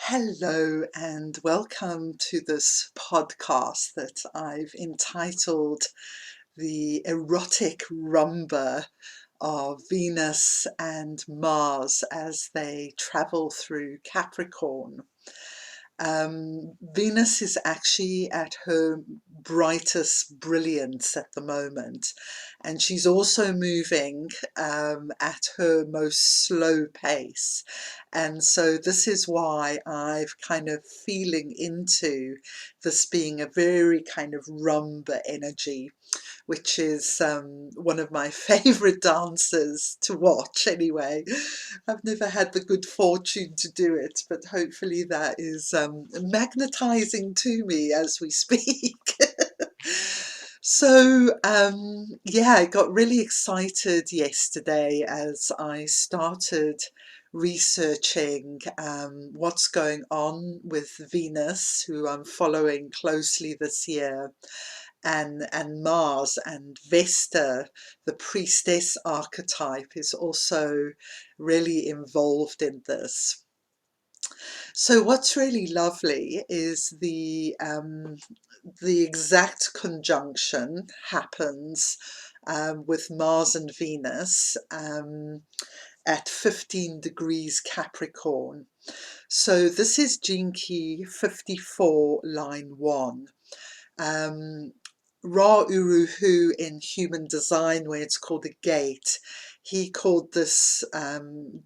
Hello and welcome to this podcast that I've entitled The Erotic Rumba of Venus and Mars as they travel through Capricorn. Venus is actually at her brightest brilliance at the moment, and she's also moving at her most slow pace. And so this is why I've kind of feeling into this being a very kind of rumba energy, which is one of my favourite dances to watch anyway. I've never had the good fortune to do it, but hopefully that is magnetising to me as we speak. So, yeah, I got really excited yesterday as I started researching what's going on with Venus, who I'm following closely this year, and Mars and Vesta, the priestess archetype, is also really involved in this. So what's really lovely is the exact conjunction happens with Mars and Venus at 15 degrees Capricorn. So this is Gene Key 54, line 1. Ra Uru Hu in Human Design, where it's called a gate, he called this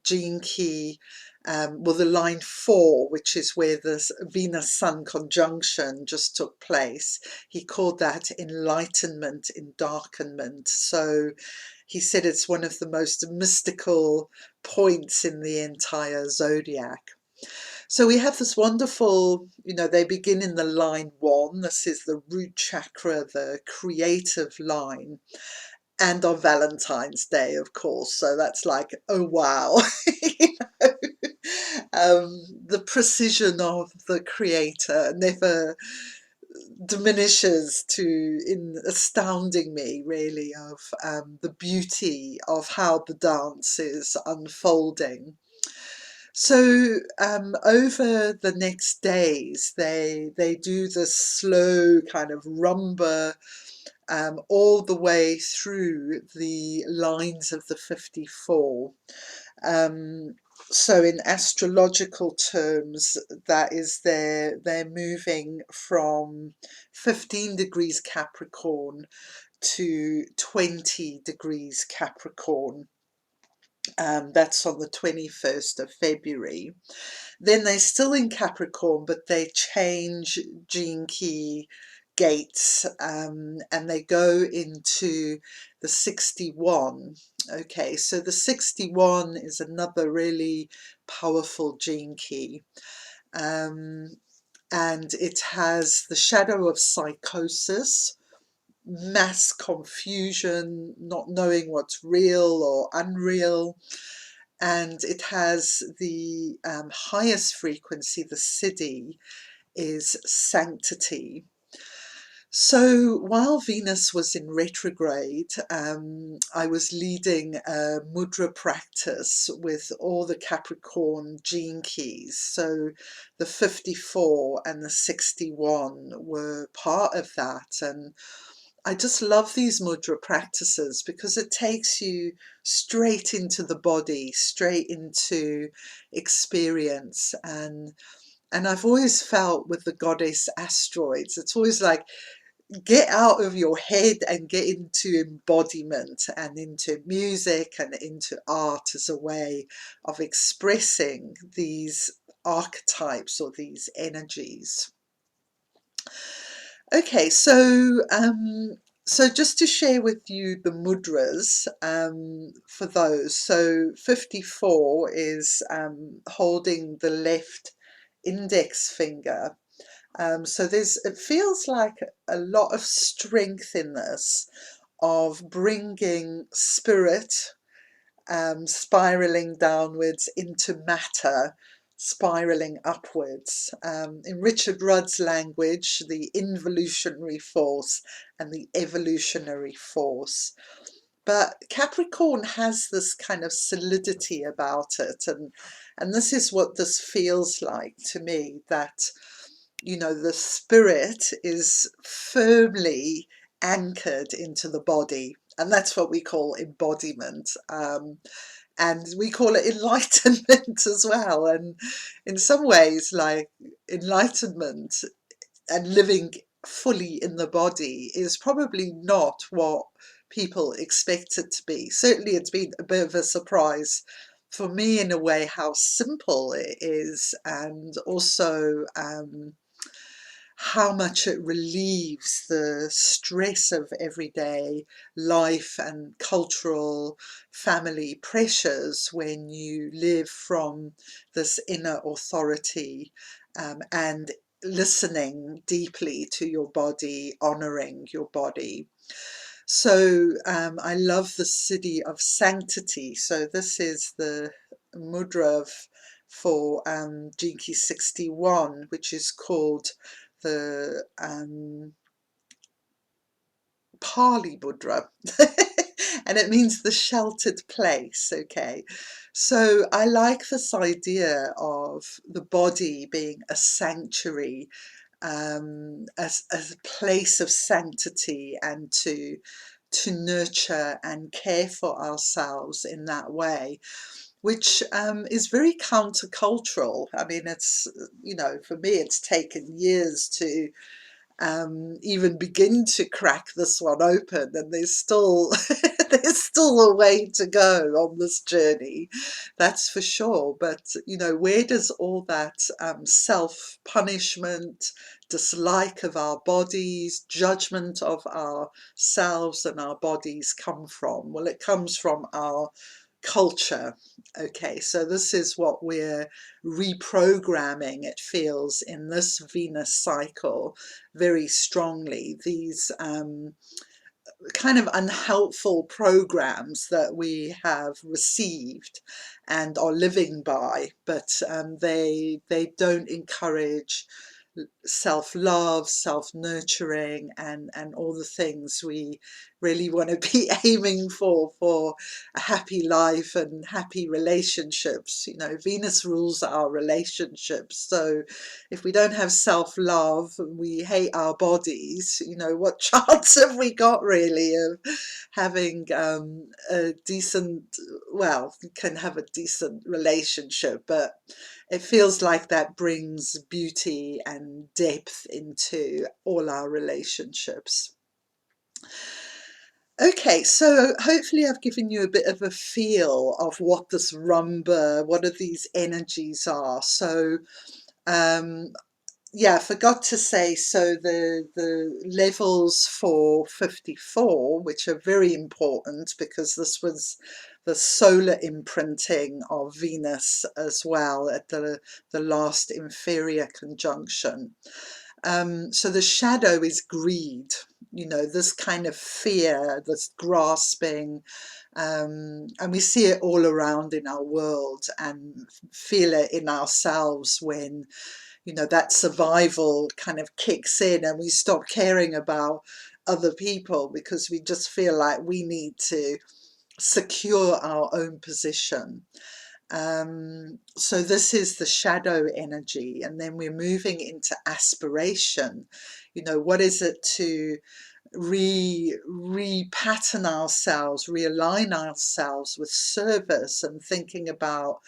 gene key, well, the line 4, which is where this Venus-Sun conjunction just took place, he called that enlightenment, endarkenment. So he said it's one of the most mystical points in the entire zodiac. So we have this wonderful, they begin in the line 1. This is the root chakra, the creative line, and on Valentine's Day, of course. So that's like, oh wow, the precision of the creator never diminishes to in astounding me, really, of the beauty of how the dance is unfolding. So over the next days, they do this slow kind of rumba all the way through the lines of the 54. So in astrological terms, that is they're moving from 15 degrees Capricorn to 20 degrees Capricorn. That's on the 21st of February. Then they're still in Capricorn, but they change gene key gates and they go into the 61. Okay, so the 61 is another really powerful gene key. And it has the shadow of psychosis, mass confusion, not knowing what's real or unreal. And it has the highest frequency, the siddhi, is sanctity. So while Venus was in retrograde, I was leading a mudra practice with all the Capricorn gene keys. So the 54 and the 61 were part of that. And I just love these mudra practices because it takes you straight into the body, straight into experience. And I've always felt with the goddess asteroids, it's always like, get out of your head and get into embodiment and into music and into art as a way of expressing these archetypes or these energies. Okay, so just to share with you the mudras for those. So 54 is holding the left index finger. So it feels like a lot of strength in this, of bringing spirit spiraling downwards into matter, spiraling upwards. In Richard Rudd's language, the involutionary force and the evolutionary force. But Capricorn has this kind of solidity about it, and this is what this feels like to me, that, you know, the spirit is firmly anchored into the body, and that's what we call embodiment. And we call it enlightenment as well. And in some ways, like, enlightenment and living fully in the body is probably not what people expect it to be. Certainly it's been a bit of a surprise for me, in a way, how simple it is, and also how much it relieves the stress of everyday life and cultural family pressures when you live from this inner authority, and listening deeply to your body, honoring your body. So I love the city of sanctity. So this is the mudra for Jinki 61, which is called the Pali mudra. And it means the sheltered place. Okay, so I like this idea of the body being a sanctuary, as a place of sanctity, and to nurture and care for ourselves in that way, which is very countercultural. I mean, it's, you know, for me, it's taken years to even begin to crack this one open, and there's still there's still a way to go on this journey, that's for sure. But, you know, where does all that self-punishment, dislike of our bodies, judgment of ourselves and our bodies come from? Well, it comes from our culture. Okay, so this is what we're reprogramming, it feels, in this Venus cycle very strongly. These kind of unhelpful programs that we have received and are living by, but they don't encourage self-love, self-nurturing, and all the things we really want to be aiming for a happy life and happy relationships. You know, Venus rules our relationships, so if we don't have self-love and we hate our bodies, you know, what chance have we got really of having a decent, well, you can have a decent relationship, but it feels like that brings beauty and depth into all our relationships. Okay, so hopefully I've given you a bit of a feel of what this rumba, what are these energies are. So yeah, I forgot to say, so the levels for 54, which are very important because this was the solar imprinting of Venus as well at the last inferior conjunction. So the shadow is greed, you know, this kind of fear, this grasping, and we see it all around in our world and feel it in ourselves when, you know, that survival kind of kicks in and we stop caring about other people because we just feel like we need to secure our own position. So this is the shadow energy, and then we're moving into aspiration. You know, what is it to repattern ourselves, realign ourselves with service and thinking about,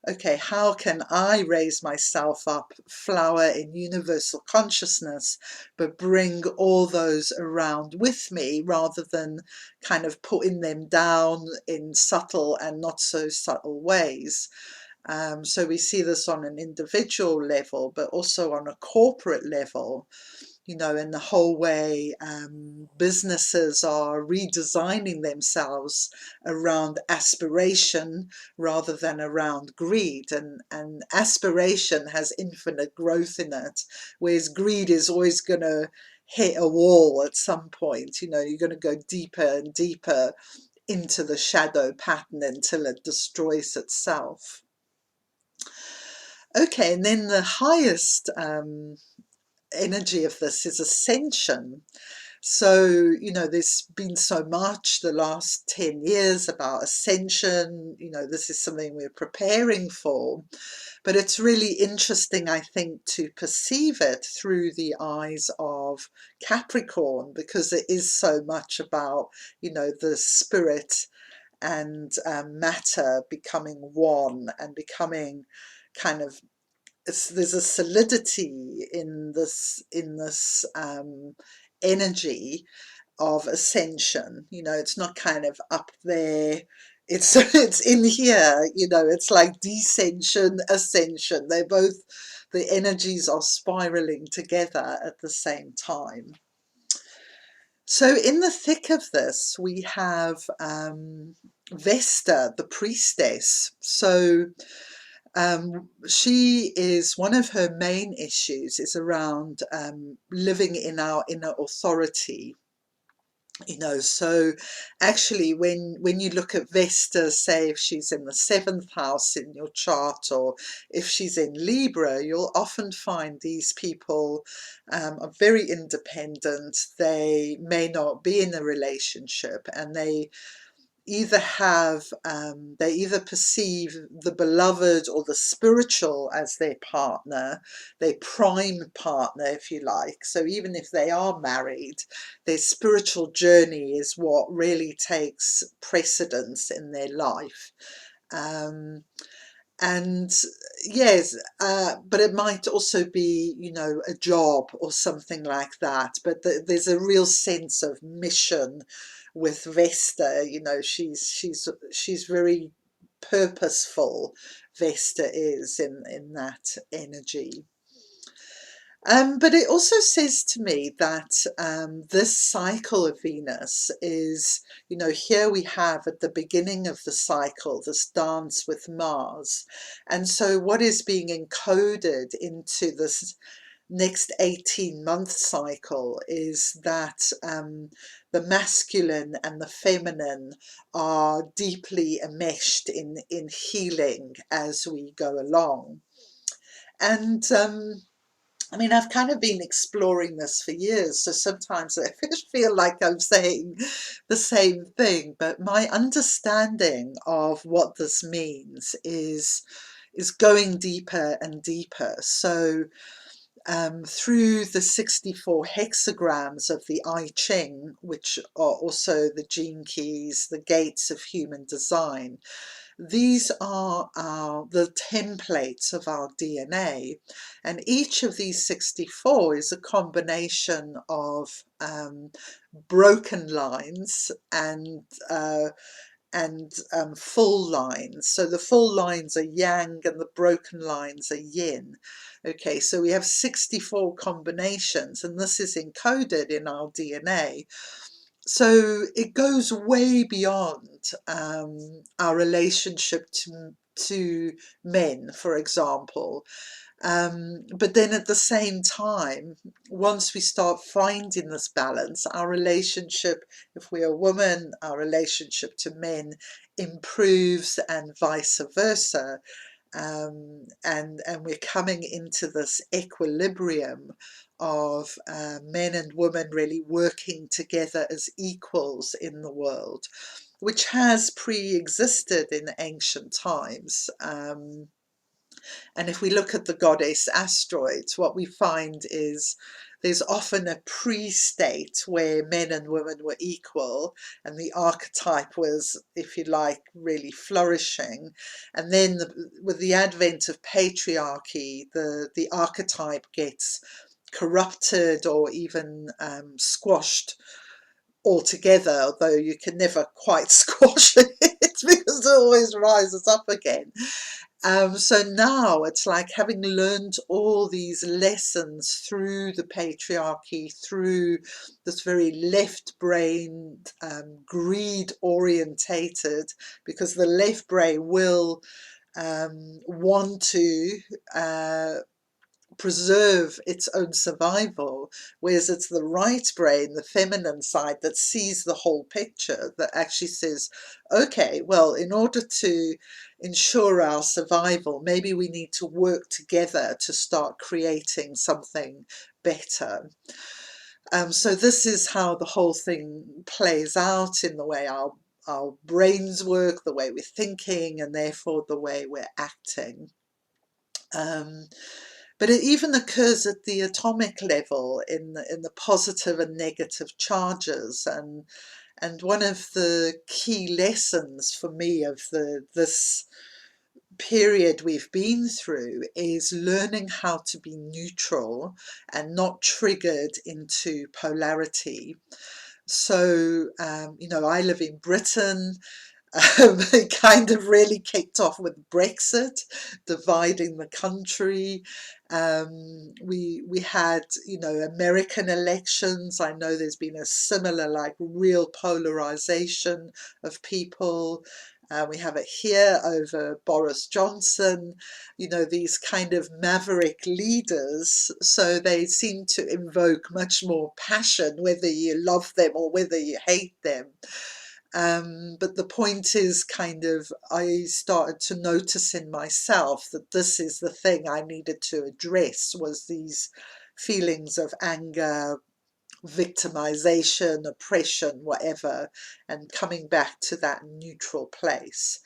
okay, how can I raise myself up, flower in universal consciousness, but bring all those around with me rather than kind of putting them down in subtle and not so subtle ways. So we see this on an individual level, but also on a corporate level. You know, in the whole way businesses are redesigning themselves around aspiration rather than around greed. And aspiration has infinite growth in it, whereas greed is always going to hit a wall at some point. You know, you're going to go deeper and deeper into the shadow pattern until it destroys itself. Okay, and then the highest energy of this is ascension. So, you know, there's been so much the last 10 years about ascension. You know, this is something we're preparing for. But it's really interesting, I think, to perceive it through the eyes of Capricorn, because it is so much about, you know, the spirit and matter becoming one and becoming kind of, there's a solidity in this energy of ascension. You know, it's not kind of up there, it's in here. You know, it's like descension, ascension. They're both, the energies are spiraling together at the same time. So in the thick of this, we have Vesta the Priestess. So she is, one of her main issues is around living in our inner authority. You know, so actually when you look at Vesta, say if she's in the 7th house in your chart, or if she's in Libra, you'll often find these people are very independent. They may not be in a relationship, and they either have, they either perceive the beloved or the spiritual as their partner, their prime partner, if you like. So even if they are married, their spiritual journey is what really takes precedence in their life. And yes, but it might also be, you know, a job or something like that. But there's a real sense of mission with Vesta. You know, she's very purposeful. Vesta is in that energy. But it also says to me that this cycle of Venus is, you know, here we have at the beginning of the cycle this dance with Mars. And so what is being encoded into this next 18-month cycle is that the masculine and the feminine are deeply enmeshed in healing as we go along. And I mean, I've kind of been exploring this for years, so sometimes I feel like I'm saying the same thing, but my understanding of what this means is going deeper and deeper. So through the 64 hexagrams of the I Ching, which are also the gene keys, the gates of human design, these are the templates of our DNA, and each of these 64 is a combination of broken lines and full lines. So the full lines are yang and the broken lines are yin. Okay, so we have 64 combinations, and this is encoded in our DNA. So it goes way beyond our relationship to men, for example. But then at the same time, once we start finding this balance, our relationship, if we're a woman, our relationship to men improves, and vice versa. And we're coming into this equilibrium of men and women really working together as equals in the world, which has pre-existed in ancient times. And if we look at the goddess asteroids, what we find is there's often a pre-state where men and women were equal, and the archetype was, if you like, really flourishing. And then with the advent of patriarchy, the archetype gets corrupted or even squashed altogether, although you can never quite squash it because it always rises up again. So now it's like, having learned all these lessons through the patriarchy, through this very left-brained, greed-orientated, because the left brain will want to preserve its own survival, whereas it's the right brain, the feminine side, that sees the whole picture, that actually says, okay, well, in order to ensure our survival, maybe we need to work together to start creating something better. So this is how the whole thing plays out in the way our brains work, the way we're thinking, and therefore the way we're acting. But it even occurs at the atomic level in the positive and negative charges, and one of the key lessons for me of this period we've been through is learning how to be neutral and not triggered into polarity. So, I live in Britain. It kind of really kicked off with Brexit, dividing the country. We had, American elections. I know there's been a similar, like, real polarization of people. We have it here over Boris Johnson, these kind of maverick leaders. So they seem to invoke much more passion, whether you love them or whether you hate them. But the point is I started to notice in myself that this is the thing I needed to address, was these feelings of anger, victimization, oppression, whatever, and coming back to that neutral place.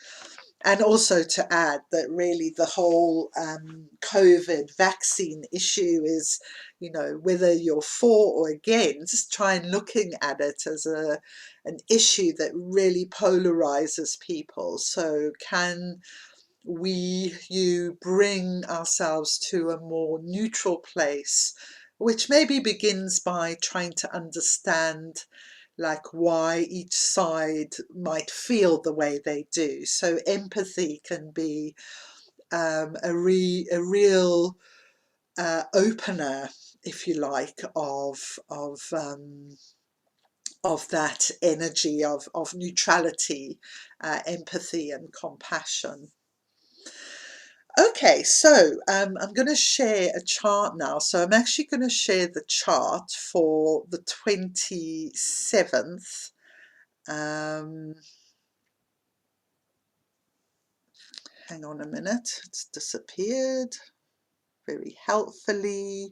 And also to add that really the whole COVID vaccine issue is, whether you're for or against, try and looking at it as an issue that really polarizes people. So can you bring ourselves to a more neutral place, which maybe begins by trying to understand like why each side might feel the way they do. So empathy can be a real opener, if you like, of that energy of neutrality, empathy and compassion. Okay, so I'm going to share a chart now. So I'm actually going to share the chart for the 27th. Hang on a minute, it's disappeared very helpfully.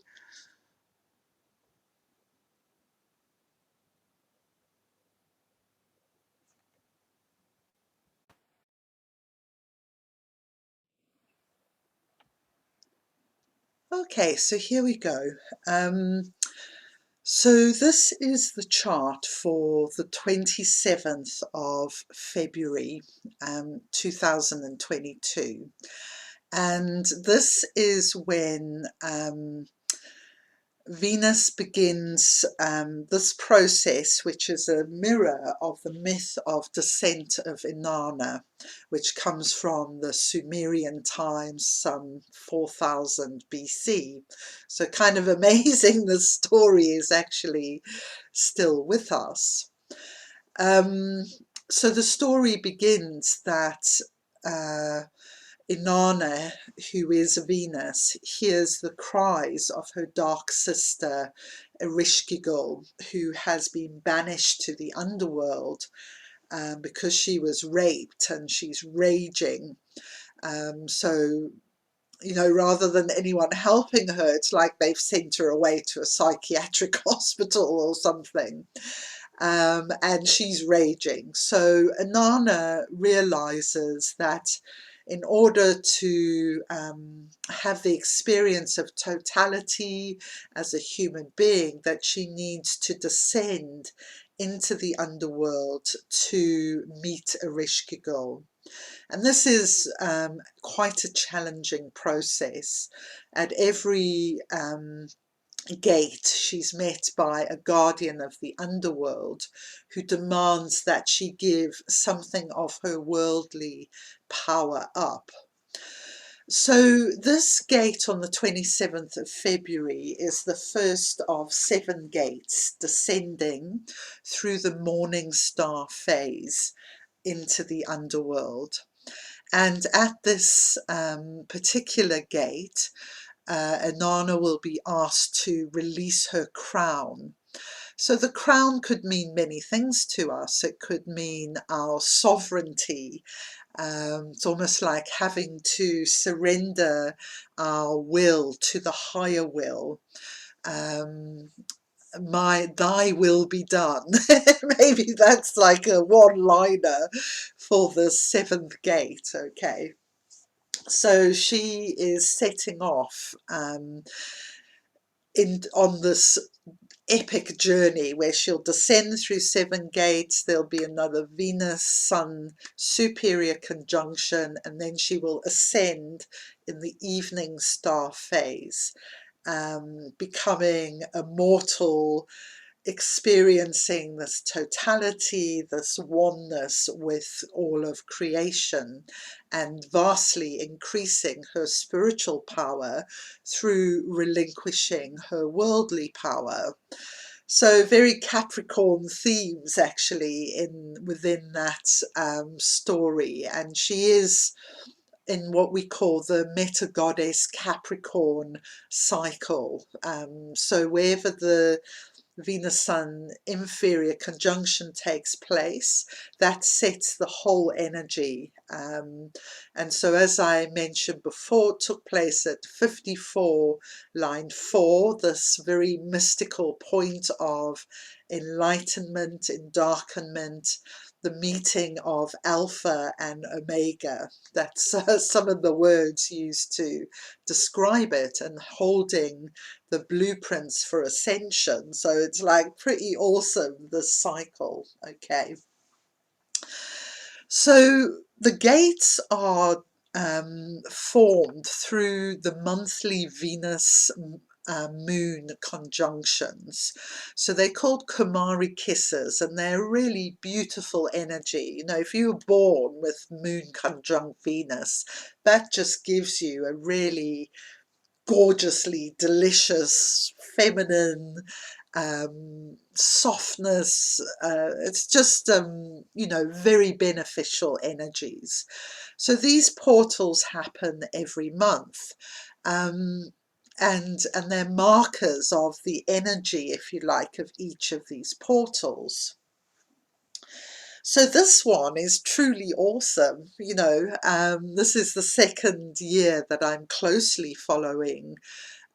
Okay, so here we go. So this is the chart for the 27th of February 2022. And this is when Venus begins this process, which is a mirror of the myth of descent of Inanna, which comes from the Sumerian times, some 4000 BC. So kind of amazing the story is actually still with us. So the story begins that Inanna, who is Venus, hears the cries of her dark sister Ereshkigal, who has been banished to the underworld because she was raped, and she's raging. So, rather than anyone helping her, it's like they've sent her away to a psychiatric hospital or something. And she's raging. So Inanna realizes that in order to have the experience of totality as a human being, that she needs to descend into the underworld to meet Ereshkigal. And this is quite a challenging process. At every gate, she's met by a guardian of the underworld who demands that she give something of her worldly power up. So this gate on the 27th of February is the first of 7 gates descending through the morning star phase into the underworld. And at this particular gate, Inanna will be asked to release her crown. So the crown could mean many things to us. It could mean our sovereignty. It's almost like having to surrender our will to the higher will. thy will be done. Maybe that's like a one-liner for the seventh gate. Okay, so she is setting off on this epic journey where she'll descend through 7 gates. There'll be another Venus Sun superior conjunction, and then she will ascend in the evening star phase, becoming a mortal, experiencing this totality, this oneness with all of creation, and vastly increasing her spiritual power through relinquishing her worldly power. So very Capricorn themes actually within that story, and she is in what we call the meta goddess Capricorn cycle. So wherever the Venus Sun inferior conjunction takes place, that sets the whole energy. And so, as I mentioned before, it took place at 54 line 4, this very mystical point of enlightenment, endarkenment, the meeting of Alpha and Omega. That's some of the words used to describe it, and holding the blueprints for ascension. So it's like pretty awesome, this cycle. Okay, so the gates are formed through the monthly Venus moon conjunctions. So they're called Kumari kisses, and they're really beautiful energy. You know, if you were born with moon conjunct Venus, that just gives you a really gorgeously delicious, feminine softness. It's just, you know, very beneficial energies. So these portals happen every month. And they're markers of the energy, if you like, of each of these portals. So this one is truly awesome. You know, this is the second year that I'm closely following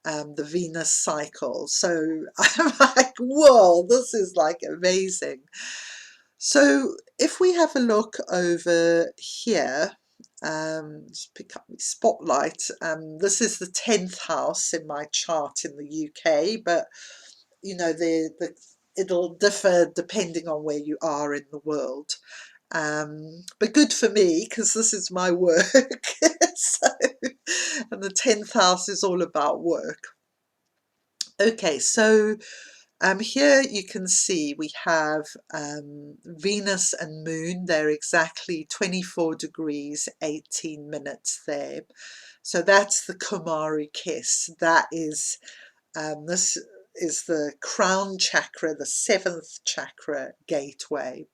the Venus cycle. So I'm like, whoa, this is like amazing. So if we have a look over here, just pick up my spotlight. This is the 10th house in my chart in the UK, but you know, it'll differ depending on where you are in the world. But good for me, because this is my work. So, and the 10th house is all about work. Okay, so here you can see we have Venus and Moon. They're exactly 24 degrees, 18 minutes there. So that's the Kumari kiss. That is, this is the crown chakra, the 7th chakra gateway.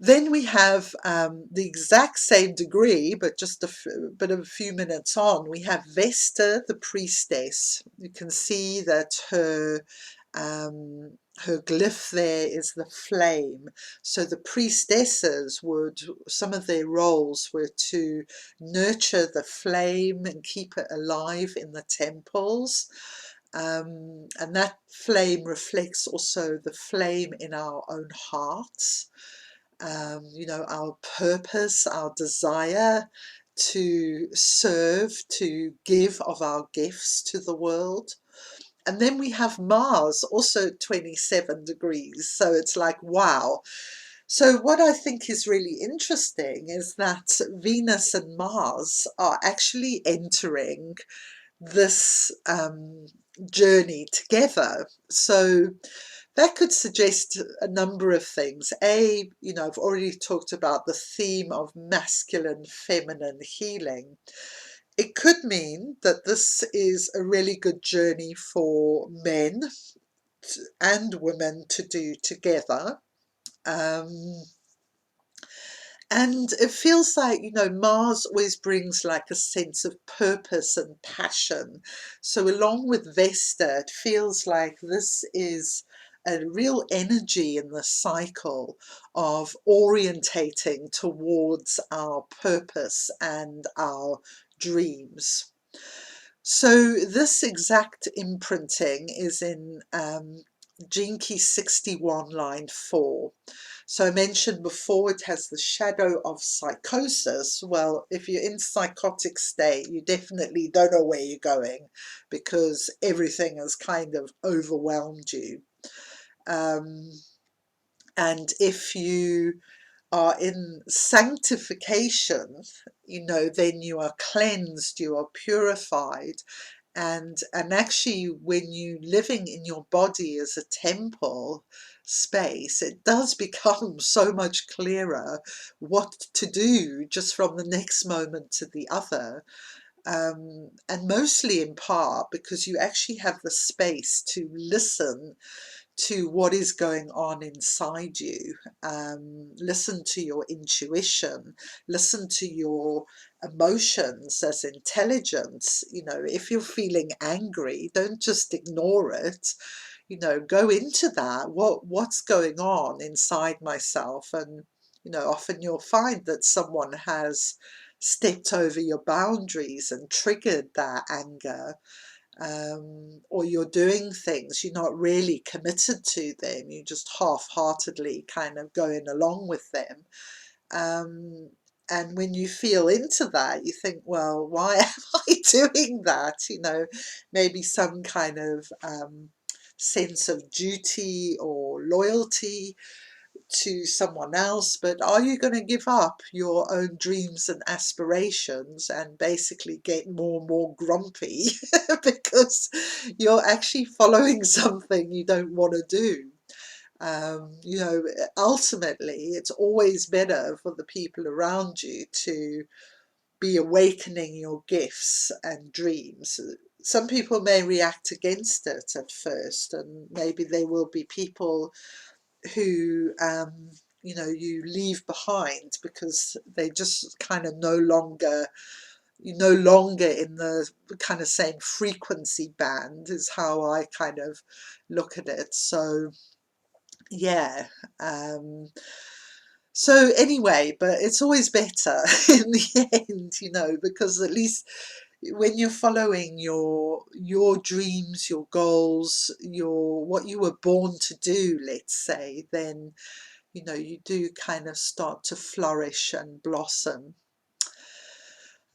Then we have the exact same degree, but just a few minutes on, we have Vesta the Priestess. You can see that her glyph there is the flame. So the priestesses some of their roles were to nurture the flame and keep it alive in the temples. And that flame reflects also the flame in our own hearts. You know, our purpose, our desire to serve, to give of our gifts to the world. And then we have Mars, also 27 degrees. So it's like, wow. So what I think is really interesting is that Venus and Mars are actually entering this journey together. So that could suggest a number of things. You know, I've already talked about the theme of masculine, feminine healing. It could mean that this is a really good journey for men and women to do together. And it feels like, you know, Mars always brings like a sense of purpose and passion. So along with Vesta, it feels like this is a real energy in the cycle of orientating towards our purpose and our dreams. So this exact imprinting is in Gene Key 61, line 4. So I mentioned before it has the shadow of psychosis. Well, if you're in psychotic state, you definitely don't know where you're going because everything has kind of overwhelmed you. And if you are in sanctification, then you are cleansed, you are purified, and actually when you living in your body as a temple space, it does become so much clearer what to do just from the next moment to the other. And mostly in part because you actually have the space to listen to what is going on inside you. Listen to your intuition, listen to your emotions as intelligence. If you're feeling angry, don't just ignore it. Go into that. What's going on inside myself? And often you'll find that someone has stepped over your boundaries and triggered that anger, or you're doing things, you're not really committed to them, you're just half-heartedly kind of going along with them. And when you feel into that, you think, well, why am I doing that? Maybe some kind of sense of duty or loyalty to someone else, but are you going to give up your own dreams and aspirations and basically get more and more grumpy because you're actually following something you don't want to do? Ultimately, it's always better for the people around you to be awakening your gifts and dreams. Some people may react against it at first, and maybe there will be people who you leave behind because they just kind of no longer in the kind of same frequency band, is how I kind of look at it. So yeah. So anyway, but it's always better in the end, because at least when you're following your dreams, your goals, what you were born to do, let's say, then you do kind of start to flourish and blossom.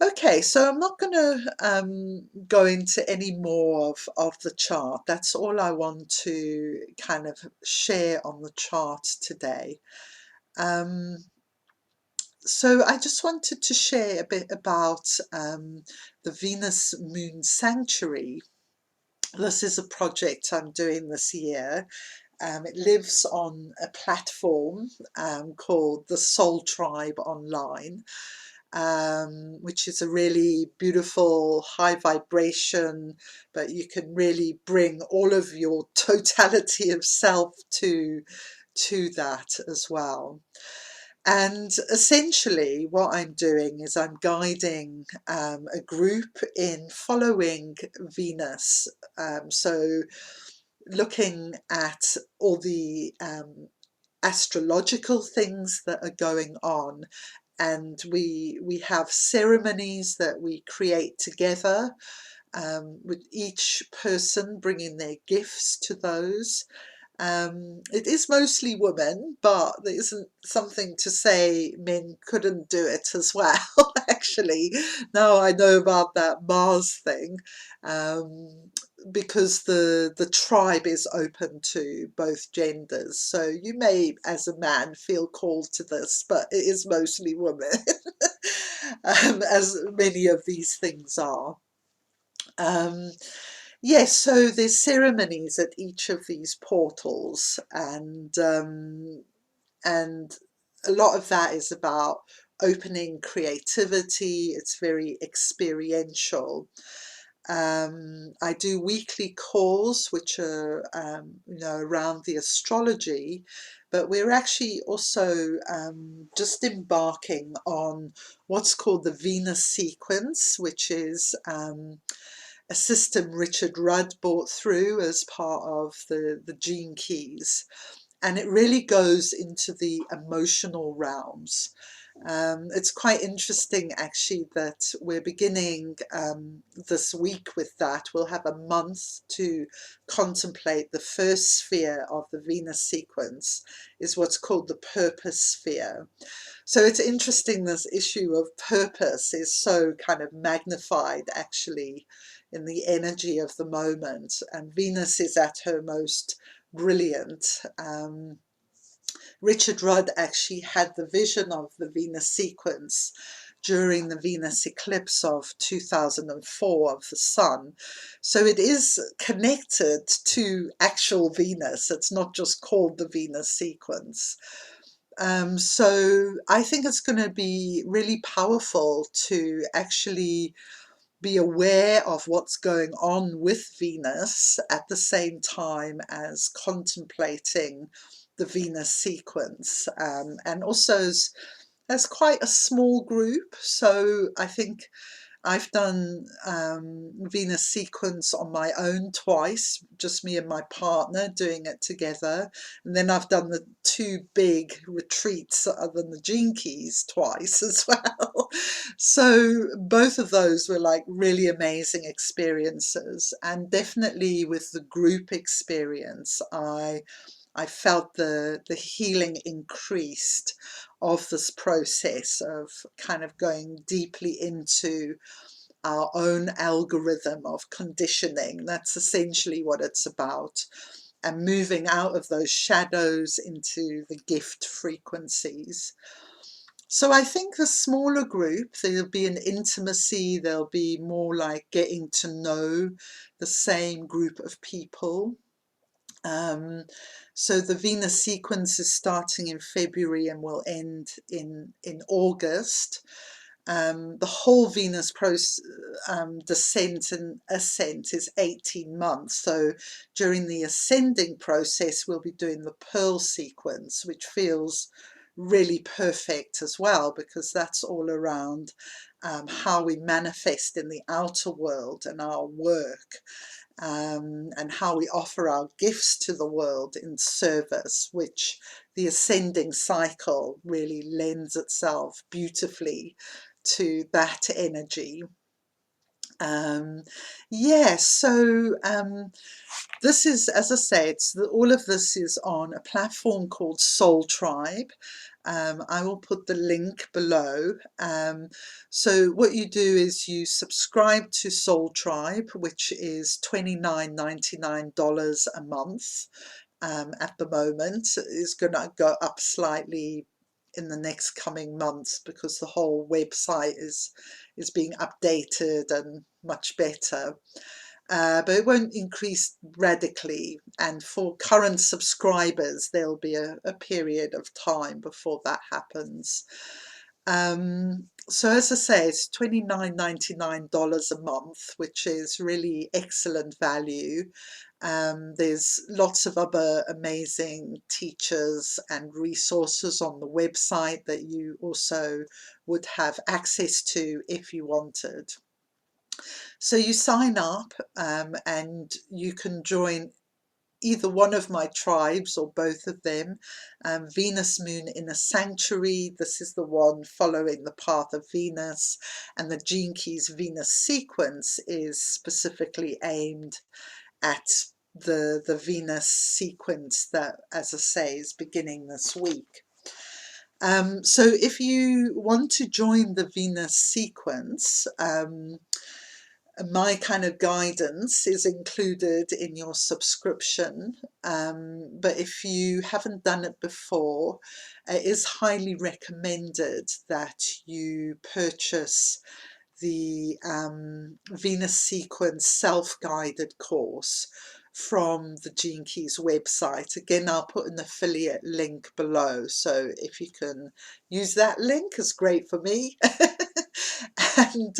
Okay, so I'm not going to go into any more of the chart. That's all I want to kind of share on the chart today. So I just wanted to share a bit about the Venus Moon Sanctuary. This is a project I'm doing this year. It lives on a platform called the Soul Tribe Online, which is a really beautiful high vibration, but you can really bring all of your totality of self to that as well. And essentially what I'm doing is I'm guiding a group in following Venus. So looking at all the astrological things that are going on, and we have ceremonies that we create together, with each person bringing their gifts to those. It is mostly women, but there isn't something to say men couldn't do it as well. Actually, now I know about that Mars thing, because the tribe is open to both genders. So you may, as a man, feel called to this, but it is mostly women, as many of these things are. Yes, so there's ceremonies at each of these portals, and a lot of that is about opening creativity. It's very experiential. I do weekly calls, which are around the astrology, but we're actually also just embarking on what's called the Venus sequence, which is a system Richard Rudd brought through as part of the gene keys. And it really goes into the emotional realms. It's quite interesting actually that we're beginning this week with that. We'll have a month to contemplate the first sphere of the Venus sequence, is what's called the purpose sphere. So it's interesting, this issue of purpose is so kind of magnified actually in the energy of the moment, and Venus is at her most brilliant. Richard Rudd actually had the vision of the Venus sequence during the Venus eclipse of 2004 of the Sun. So it is connected to actual Venus. It's not just called the Venus sequence. So I think it's going to be really powerful to actually be aware of what's going on with Venus at the same time as contemplating the Venus sequence, and also as quite a small group. So I think I've done Venus sequence on my own twice, just me and my partner doing it together. And then I've done the two big retreats other than the Gene Keys twice as well. So both of those were like really amazing experiences. And definitely with the group experience, I felt the healing increased of this process of kind of going deeply into our own algorithm of conditioning. That's essentially what it's about, and moving out of those shadows into the gift frequencies. So I think the smaller group, there'll be an intimacy, there'll be more like getting to know the same group of people. So the Venus sequence is starting in February and will end in August. The whole Venus descent and ascent is 18 months. So during the ascending process, we'll be doing the Pearl sequence, which feels really perfect as well, because that's all around how we manifest in the outer world and our work. And how we offer our gifts to the world in service, which the ascending cycle really lends itself beautifully to that energy. Yeah, so this is, as I say, all of this is on a platform called Soul Tribe. I will put the link below. So what you do is you subscribe to Soul Tribe, which is $29.99 a month at the moment. It's going to go up slightly in the next coming months because the whole website is being updated and much better. But it won't increase radically, and for current subscribers there'll be a period of time before that happens. So as I say, it's $29.99 a month, which is really excellent value. There's lots of other amazing teachers and resources on the website that you also would have access to if you wanted. So you sign up and you can join either one of my tribes or both of them. Venus Moon in a Sanctuary, this is the one following the path of Venus, and the Gene Keys Venus sequence is specifically aimed at the Venus sequence that, as I say, is beginning this week. So if you want to join the Venus sequence, my kind of guidance is included in your subscription, but if you haven't done it before, it is highly recommended that you purchase the Venus Sequence self-guided course from the Gene Keys website. Again, I'll put an affiliate link below, so if you can use that link, it's great for me. And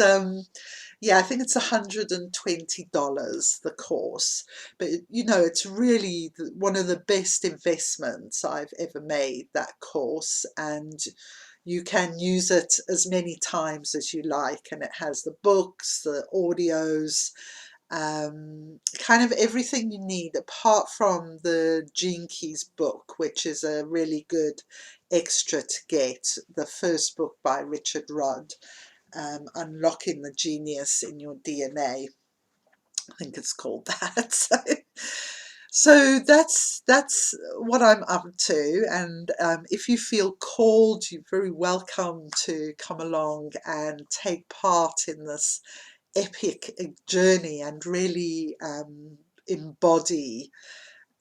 yeah, I think it's $120 the course, but it's really one of the best investments I've ever made, that course, and you can use it as many times as you like, and it has the books, the audios, kind of everything you need apart from the Gene Keys book, which is a really good extra to get, the first book by Richard Rudd, Unlocking the Genius in Your DNA. I think it's called that. So that's what I'm up to, and if you feel called, you're very welcome to come along and take part in this epic journey and really embody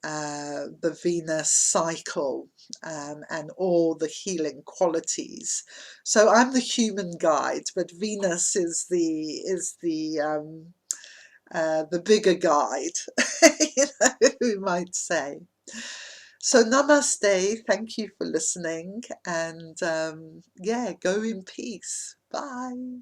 the Venus cycle and all the healing qualities. So I'm the human guide, but Venus is the bigger guide, we might say. So namaste, thank you for listening, and yeah, go in peace. Bye.